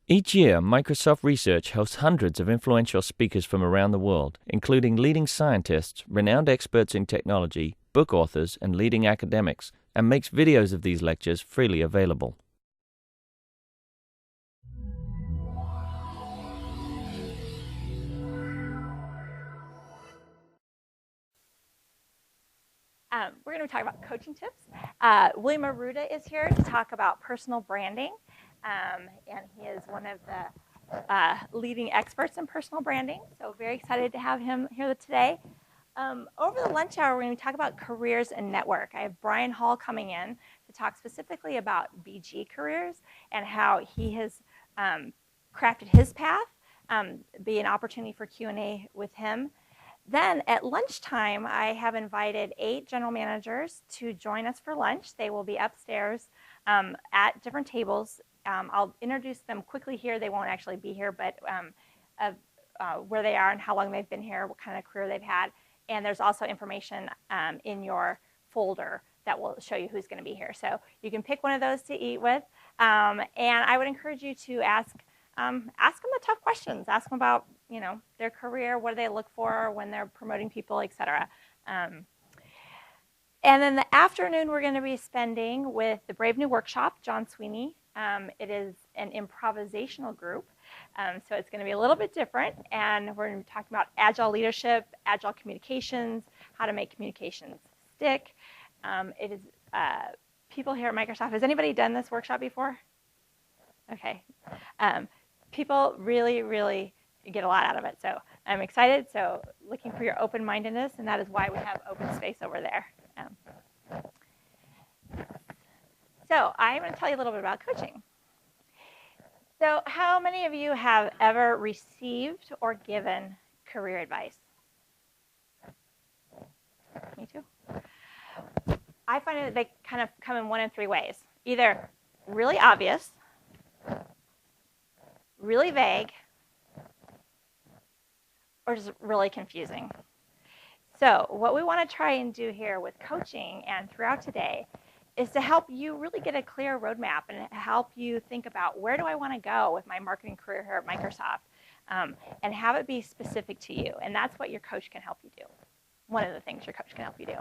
Each year, Microsoft Research hosts hundreds of influential speakers from around the world, including leading scientists, renowned experts in technology, book authors, and leading academics, and makes videos of these lectures freely available. We're going to talk about coaching tips. William Arruda is here to talk about personal branding, and he is one of the leading experts in personal branding, so very excited to have him here today. Over the lunch hour, we're going to talk about careers and network. I have Brian Hall coming in to talk specifically about BG careers and how he has crafted his path, be an opportunity for Q&A with him. Then at lunchtime, I have invited 8 general managers to join us for lunch. They will be upstairs at different tables. I'll introduce them quickly here. They won't actually be here, but where they are and how long they've been here, what kind of career they've had. And there's also information in your folder that will show you who's going to be here. So you can pick one of those to eat with. And I would encourage you to ask them the tough questions. Ask them about, their career, what do they look for when they're promoting people, et cetera. And then the afternoon we're going to be spending with the Brave New Workshop, John Sweeney. It is an improvisational group, so it's going to be a little bit different. And we're going to be talking about agile leadership, agile communications, how to make communications stick. It is people here at Microsoft. Has anybody done this workshop before? Okay. People really, really get a lot out of it. So I'm excited. So looking for your open-mindedness, and that is why we have open space over there. So I'm going to tell you a little bit about coaching. So how many of you have ever received or given career advice? Me too. I find that they kind of come in one of 3 ways. Either really obvious, really vague, or just really confusing. So what we want to try and do here with coaching and throughout today is to help you really get a clear roadmap and help you think about where do I want to go with my marketing career here at Microsoft, and have it be specific to you. And that's what your coach can help you do. One of the things your coach can help you do.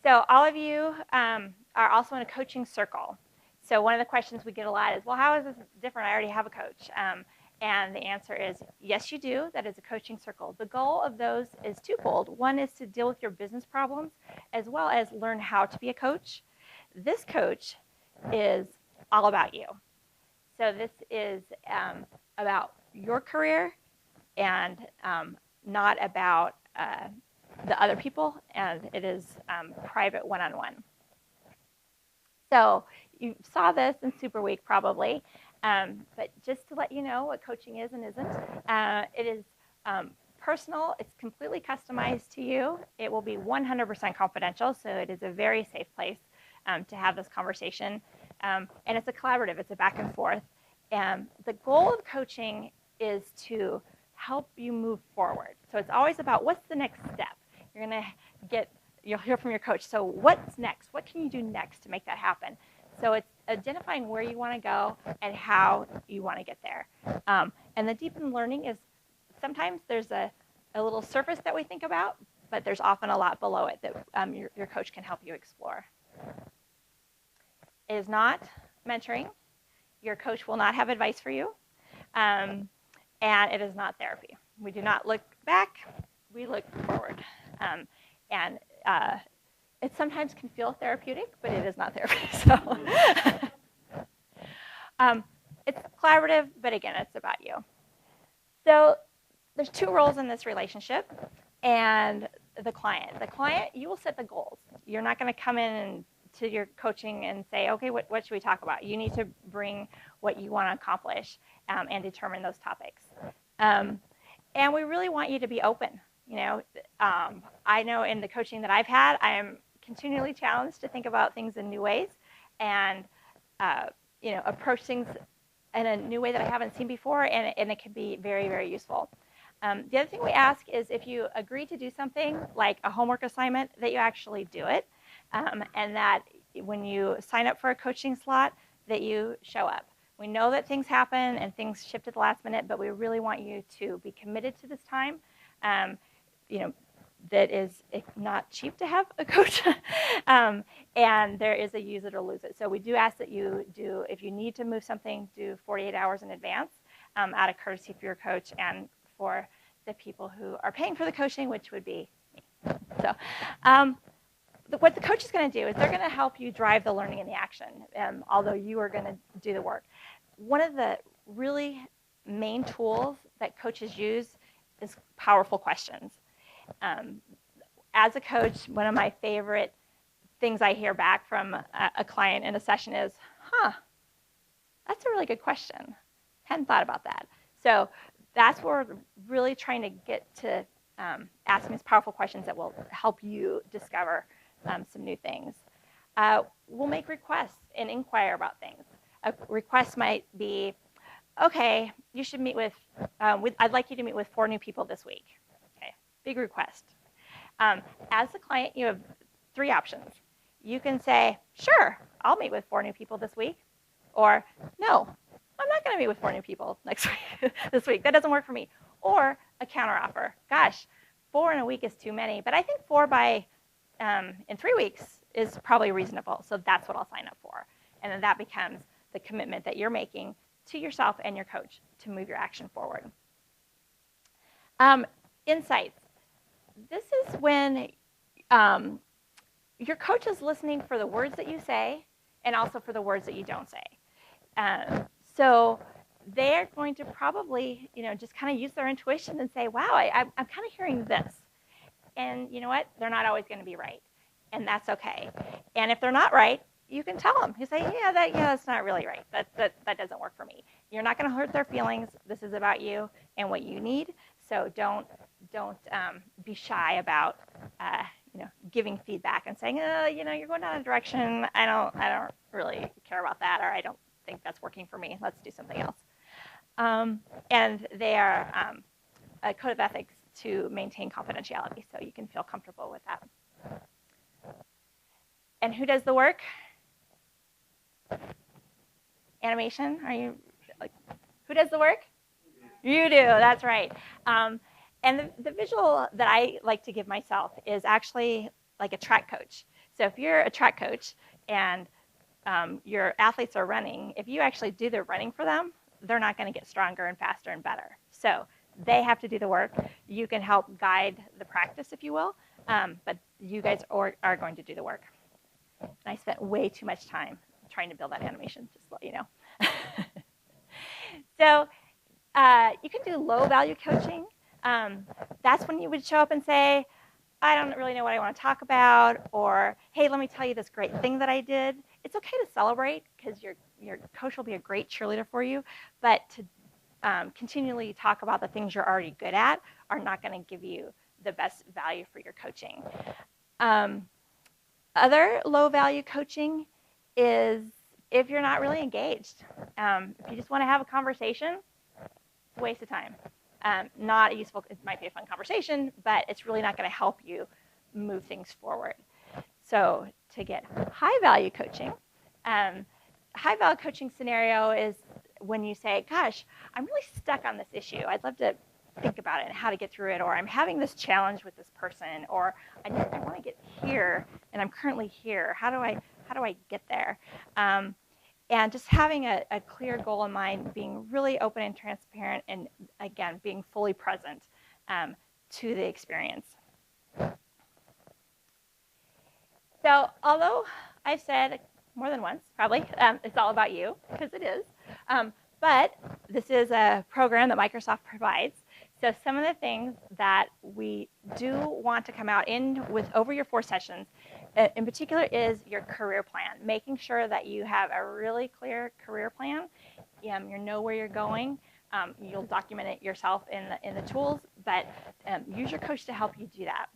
So all of you are also in a coaching circle. So one of the questions we get a lot is, well, how is this different? I already have a coach. And the answer is, yes, you do. That is a coaching circle. The goal of those is twofold. One is to deal with your business problems, as well as learn how to be a coach. This coach is all about you. So this is about your career and not about the other people, and it is private one-on-one. So you saw this in Super Week probably, but just to let you know what coaching is and isn't, it is personal. It's completely customized to you. It will be 100% confidential, so it is a very safe place to have this conversation. And it's a collaborative. It's a back and forth. The goal of coaching is to help you move forward. So it's always about what's the next step. You'll hear from your coach. So what's next? What can you do next to make that happen? So it's identifying where you want to go and how you want to get there. And the deepened learning is sometimes there's a little surface that we think about, but there's often a lot below it that your coach can help you explore. It is not mentoring. Your coach will not have advice for you. And it is not therapy. We do not look back. We look forward. And it sometimes can feel therapeutic, but it is not therapy. So it's collaborative, but again, it's about you. So there's 2 roles in this relationship, and the client. The client, you will set the goals. You're not going to come in to your coaching and say, okay, what should we talk about? You need to bring what you want to accomplish and determine those topics. And we really want you to be open. I know in the coaching that I've had, I am continually challenged to think about things in new ways and approach things in a new way that I haven't seen before, and it can be very, very useful. The other thing we ask is if you agree to do something like a homework assignment, that you actually do it, and that when you sign up for a coaching slot, that you show up. We know that things happen and things shift at the last minute, but we really want you to be committed to this time. You know, that is not cheap to have a coach, and there is a use it or lose it. So we do ask that you do, if you need to move something, do 48 hours in advance, out of courtesy for your coach and for the people who are paying for the coaching, which would be me. So what the coach is going to do is they're going to help you drive the learning and the action, although you are going to do the work. One of the really main tools that coaches use is powerful questions. As a coach, one of my favorite things I hear back from a client in a session is, that's a really good question. Hadn't thought about that. So that's where we're really trying to get to asking these powerful questions that will help you discover some new things. We'll make requests and inquire about things. A request might be, okay, you should meet with, I'd like you to meet with 4 new people this week. Okay, big request. As the client, you have 3 options. You can say, sure, I'll meet with 4 new people this week. Or, no, I'm not going to meet with 4 new people next week, this week. That doesn't work for me. Or a counteroffer. Gosh, 4 in a week is too many, but I think 4 in 3 weeks is probably reasonable. So that's what I'll sign up for. And then that becomes the commitment that you're making to yourself and your coach to move your action forward. Insights. This is when your coach is listening for the words that you say and also for the words that you don't say. So they're going to probably, just kind of use their intuition and say, wow, I'm kind of hearing this. And you know what? They're not always going to be right. And that's okay. And if they're not right, you can tell them. You say, that's not really right. That doesn't work for me. You're not going to hurt their feelings. This is about you and what you need. So don't be shy about giving feedback and saying, you're going down a direction. I don't really care about that, or I don't think that's working for me. Let's do something else. And they are a code of ethics to maintain confidentiality, so you can feel comfortable with that. And who does the work? Animation? Are you who does the work? You do. That's right. And the visual that I like to give myself is actually like a track coach. So if you're a track coach and your athletes are running, if you actually do their running for them, they're not going to get stronger and faster and better. So they have to do the work. You can help guide the practice, if you will, but you guys are going to do the work. And I spent way too much time trying to build that animation, just to let you know. So you can do low-value coaching. That's when you would show up and say, I don't really know what I want to talk about, or, hey, let me tell you this great thing that I did. It's okay to celebrate because your coach will be a great cheerleader for you, but to continually talk about the things you're already good at are not going to give you the best value for your coaching. Other low-value coaching is if you're not really engaged. If you just want to have a conversation, it's a waste of time. Not useful. It might be a fun conversation, but it's really not going to help you move things forward. So to get high-value coaching, high-value coaching scenario is when you say, gosh, I'm really stuck on this issue. I'd love to think about it and how to get through it, or I'm having this challenge with this person, or I want to get here, and I'm currently here. How do I get there? And just having a clear goal in mind, being really open and transparent, and again, being fully present to the experience. So although I've said more than once, probably, it's all about you, because it is, but this is a program that Microsoft provides. So some of the things that we do want to come out in with over your 4 sessions, in particular, is your career plan. Making sure that you have a really clear career plan. You know where you're going. You'll document it yourself in the tools, but use your coach to help you do that.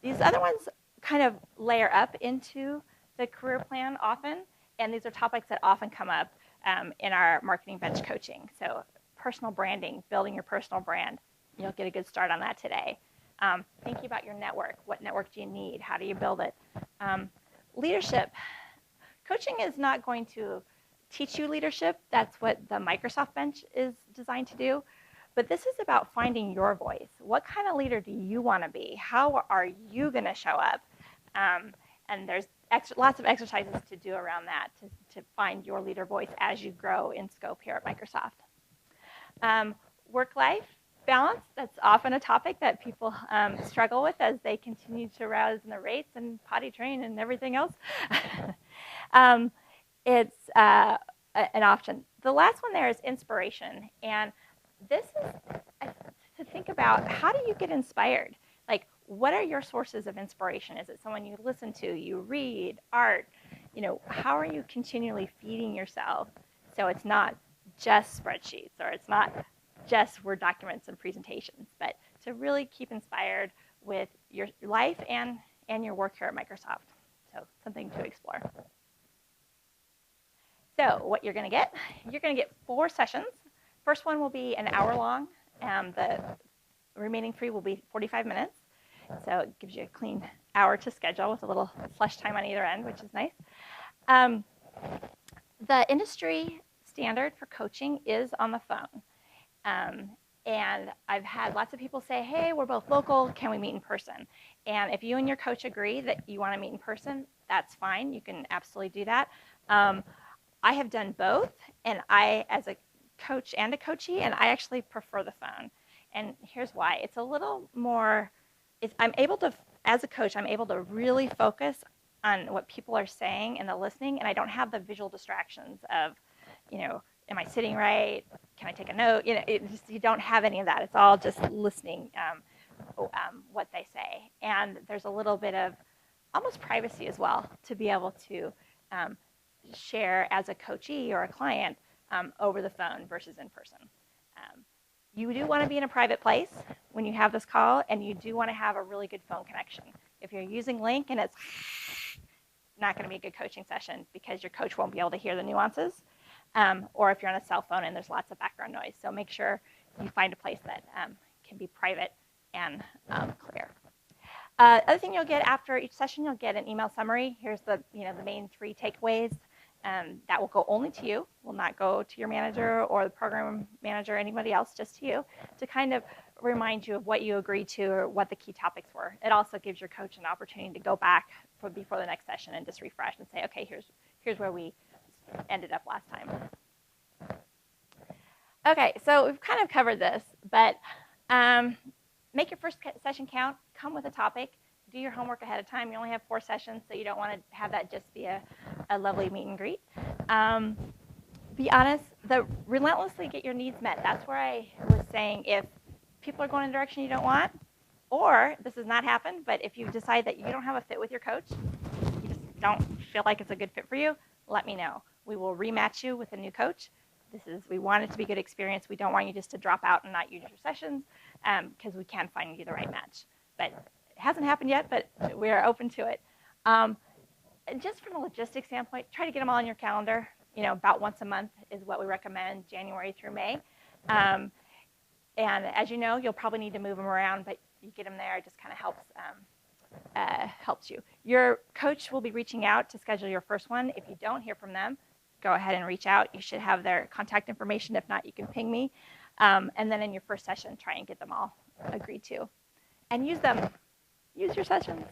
These other ones kind of layer up into the career plan often, and these are topics that often come up in our marketing bench coaching. So personal branding, building your personal brand. You'll get a good start on that today. Thinking about your network. What network do you need? How do you build it? Leadership. Coaching is not going to teach you leadership. That's what the Microsoft Bench is designed to do. But this is about finding your voice. What kind of leader do you want to be? How are you going to show up? And there's lots of exercises to do around that to find your leader voice as you grow in scope here at Microsoft. Work-life balance, that's often a topic that people struggle with as they continue to rise in the rates and potty train and everything else. It's an option. The last one there is inspiration. And this is to think about, how do you get inspired? Like, what are your sources of inspiration? Is it someone you listen to, you read, art? How are you continually feeding yourself so it's not just spreadsheets or it's not just Word documents and presentations, but to really keep inspired with your life and your work here at Microsoft. So something to explore. So what you're going to get 4 sessions. First one will be an hour long. The remaining 3 will be 45 minutes. So it gives you a clean hour to schedule with a little flush time on either end, which is nice. The industry standard for coaching is on the phone. And I've had lots of people say, hey, we're both local, can we meet in person? And if you and your coach agree that you want to meet in person, that's fine. You can absolutely do that. I have done both, and I, as a coach and a coachee, and I actually prefer the phone. And here's why. It's a little more, I'm able to, as a coach, I'm able to really focus on what people are saying and the listening, and I don't have the visual distractions of, am I sitting right? Can I take a note? You don't have any of that. It's all just listening what they say. And there's a little bit of almost privacy as well to be able to share as a coachee or a client over the phone versus in person. You do want to be in a private place when you have this call, and you do want to have a really good phone connection. If you're using Link and it's not going to be a good coaching session because your coach won't be able to hear the nuances, or if you're on a cell phone and there's lots of background noise. So make sure you find a place that can be private and clear. Other thing you'll get after each session, you'll get an email summary. Here's the main 3 takeaways. That will go only to you, will not go to your manager or the program manager or anybody else, just to you, to kind of remind you of what you agreed to or what the key topics were. It also gives your coach an opportunity to go back before the next session and just refresh and say, okay, here's where we ended up last time. Okay, so we've kind of covered this, but make your first session count, come with a topic, do your homework ahead of time. You only have 4 sessions, so you don't want to have that just be a lovely meet and greet. Be honest, relentlessly get your needs met. That's where I was saying, if people are going in a direction you don't want, or this has not happened, but if you decide that you don't have a fit with your coach, you just don't feel like it's a good fit for you, let me know. We will rematch you with a new coach. We want it to be a good experience. We don't want you just to drop out and not use your sessions, because we can find you the right match. But it hasn't happened yet, but we are open to it. Just from a logistics standpoint, try to get them all on your calendar. About once a month is what we recommend, January through May. And as you know, you'll probably need to move them around, but you get them there. It just kind of helps you. Your coach will be reaching out to schedule your first one. If you don't hear from them, go ahead and reach out. You should have their contact information. If not, you can ping me. And then in your first session, try and get them all agreed to. And use them. Use your sessions.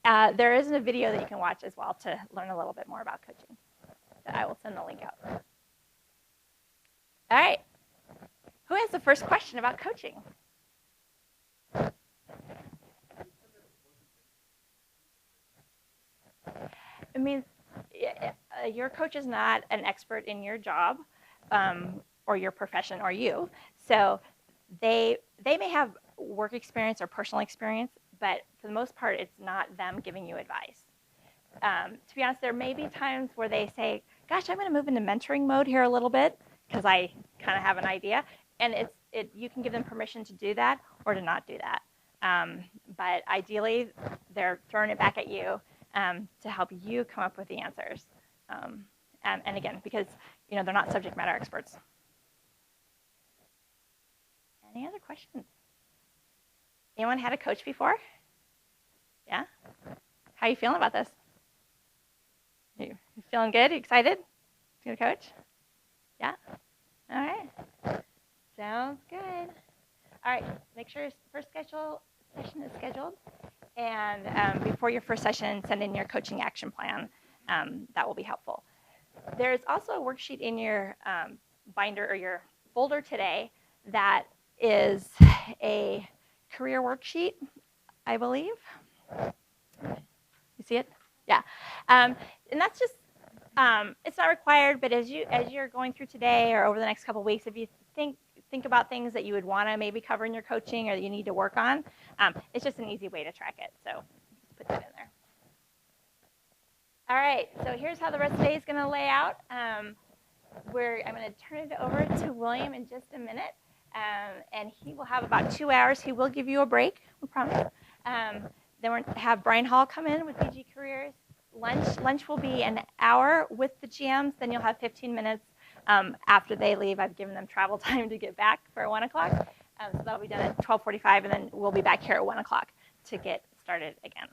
There is a video that you can watch as well to learn a little bit more about coaching. That I will send the link out. All right. Who has the first question about coaching? I mean, your coach is not an expert in your job or your profession or you. So they may have work experience or personal experience, but for the most part, it's not them giving you advice. To be honest, there may be times where they say, gosh, I'm going to move into mentoring mode here a little bit because I kind of have an idea. And you can give them permission to do that or to not do that. But ideally, they're throwing it back at you to help you come up with the answers. And again, because they're not subject matter experts. Any other questions? Anyone had a coach before? Yeah? How are you feeling about this? You feeling good? You excited? You gonna coach? Yeah? All right. Sounds good. All right. Make sure your first session is scheduled. And before your first session, send in your coaching action plan. That will be helpful. There's also a worksheet in your binder or your folder today that is a career worksheet, I believe. You see it? Yeah. And that's just, it's not required, but as you're going through today or over the next couple of weeks, if you think about things that you would want to maybe cover in your coaching or that you need to work on, it's just an easy way to track it. So just put that in there. All right, so here's how the rest of the day is going to lay out. I'm going to turn it over to William in just a minute, and he will have about 2 hours. He will give you a break, we promise. Then we're going to have Brian Hall come in with DG Careers. Lunch will be an hour with the GMs. Then you'll have 15 minutes after they leave. I've given them travel time to get back for 1 o'clock. So that'll be done at 12:45, and then we'll be back here at 1 o'clock to get started again.